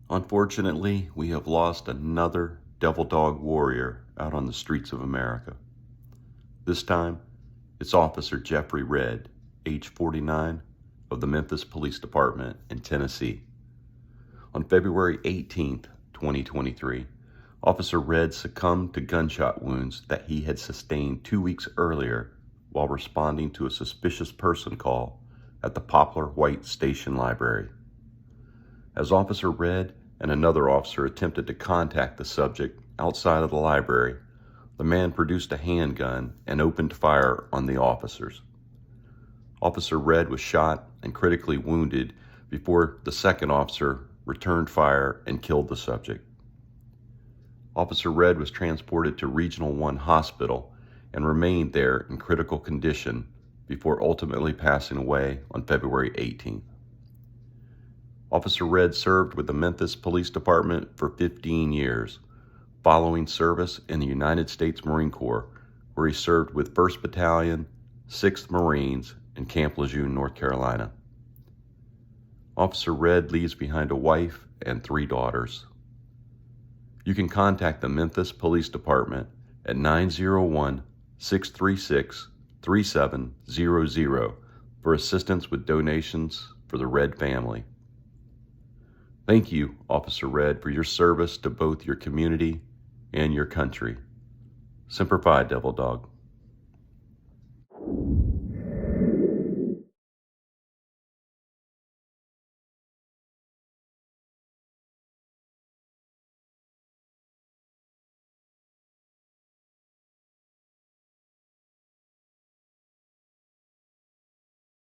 Unfortunately, we have lost another devil dog warrior out on the streets of America. This time, it's Officer Geoffrey REDD, age 49, of the Memphis Police Department in Tennessee. On February 18, 2023, Officer REDD succumbed to gunshot wounds that he had sustained 2 weeks earlier while responding to a suspicious person call at the Poplar White Station Library. As Officer REDD and another officer attempted to contact the subject outside of the library, the man produced a handgun and opened fire on the officers. Officer REDD was shot and critically wounded before the second officer returned fire and killed the subject. Officer REDD was transported to Regional 1 Hospital and remained there in critical condition before ultimately passing away on February 18th. Officer REDD served with the Memphis Police Department for 15 years, following service in the United States Marine Corps, where he served with 1st Battalion, 6th Marines in Camp Lejeune, North Carolina. Officer REDD leaves behind a wife and 3 daughters. You can contact the Memphis Police Department at 901-636-3700 for assistance with donations for the REDD family. Thank you, Officer REDD, for your service to both your community and your country. Semper Fi, Devil Dog.